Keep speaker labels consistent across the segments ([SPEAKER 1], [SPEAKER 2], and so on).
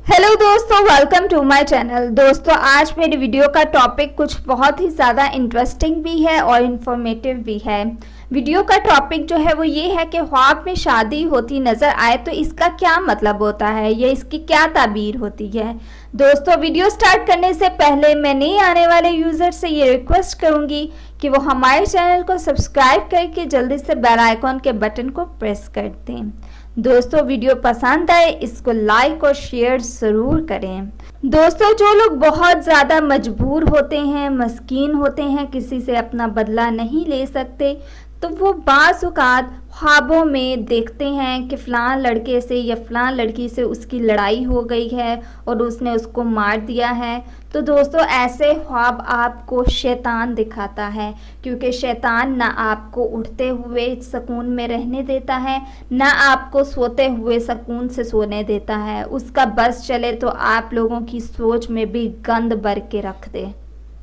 [SPEAKER 1] Hello दोस्तों, welcome to my channel. दोस्तों, आज मेरी वीडियो का टॉपिक कुछ बहुत ही ज़्यादा इंटरेस्टिंग भी है और इन्फॉर्मेटिव भी है। वीडियो का टॉपिक जो है वो ये है कि ख्वाब में शादी होती नज़र आए तो इसका क्या मतलब होता है या इसकी क्या ताबीर होती है। दोस्तों, वीडियो स्टार्ट करने से पहले मैं नए आने वाले यूज़र से ये रिक्वेस्ट करूँगी कि वो हमारे चैनल को सब्सक्राइब करके जल्दी से बेल आइकॉन के बटन को प्रेस कर दें। दोस्तों, वीडियो पसंद आए इसको लाइक और शेयर ज़रूर करें। दोस्तों, जो लोग बहुत ज़्यादा मजबूर होते हैं, मस्कीन होते हैं, किसी से अपना बदला नहीं ले सकते, तो वो बाज़ औक़ात ख्वाबों में देखते हैं कि फ़लाँ लड़के से या फ़लाँ लड़की से उसकी लड़ाई हो गई है और उसने उसको मार दिया है। तो दोस्तों, ऐसे ख्वाब आपको शैतान दिखाता है, क्योंकि शैतान ना आपको उठते हुए सुकून में रहने देता है, ना आपको सोते हुए सुकून से सोने देता है। उसका बस चले तो आप लोगों की सोच में भी गंद भर के रख दे,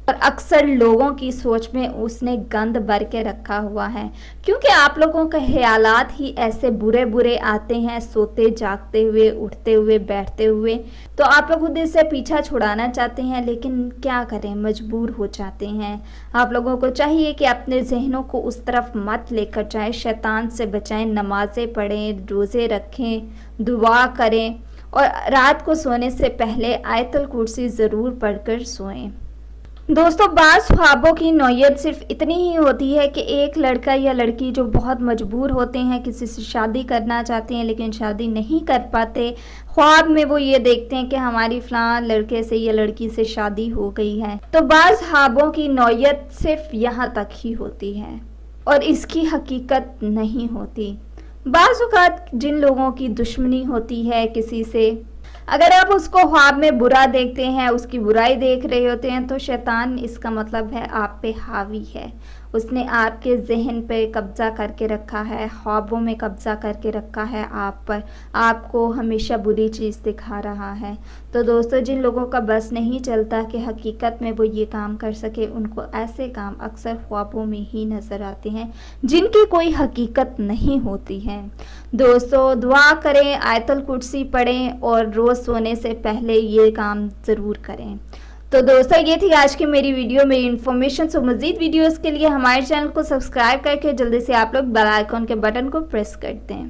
[SPEAKER 1] और अक्सर लोगों की सोच में उसने गंद भर के रखा हुआ है, क्योंकि आप लोगों के ख्यालात ही ऐसे बुरे बुरे आते हैं, सोते जागते हुए, उठते हुए, बैठते हुए। तो आप लोग खुद से पीछा छुड़ाना चाहते हैं, लेकिन क्या करें, मजबूर हो जाते हैं। आप लोगों को चाहिए कि अपने जहनों को उस तरफ मत लेकर जाएं, शैतान से बचाएं, नमाज़ें पढ़ें, रोज़े रखें, दुआ करें, और रात को सोने से पहले आयतुल कुर्सी ज़रूर पढ़कर सोएं। दोस्तों, बाज़ ख्वाबों की नौयत सिर्फ इतनी ही होती है कि एक लड़का या लड़की जो बहुत मजबूर होते हैं, किसी से शादी करना चाहते हैं लेकिन शादी नहीं कर पाते। ख्वाब में वो ये देखते हैं कि हमारी फ़लाँ लड़के से या लड़की से शादी हो गई है। तो बाज़ ख्वाबों की नौयत सिर्फ यहाँ तक ही होती है और इसकी हकीकत नहीं होती। बाज़ औक़ात जिन लोगों की दुश्मनी होती है किसी से, अगर आप उसको ख्वाब में बुरा देखते हैं, उसकी बुराई देख रहे होते हैं, तो शैतान इसका मतलब है आप पे हावी है। उसने आपके जहन पे कब्ज़ा करके रखा है, ख्वाबों में कब्ज़ा करके रखा है आप पर, आपको हमेशा बुरी चीज़ दिखा रहा है। तो दोस्तों, जिन लोगों का बस नहीं चलता कि हकीकत में वो ये काम कर सके, उनको ऐसे काम अक्सर ख्वाबों में ही नज़र आते हैं जिनकी कोई हकीकत नहीं होती है। दोस्तों, दुआ करें, आयतुल कुर्सी पढ़ें और रोज़ सोने से पहले ये काम ज़रूर करें। तो दोस्तों, ये थी आज की मेरी वीडियो, मेरी इन्फॉर्मेशन। सो मज़ीद वीडियोस के लिए हमारे चैनल को सब्सक्राइब करके जल्दी से आप लोग बेल आइकॉन के बटन को प्रेस कर दें।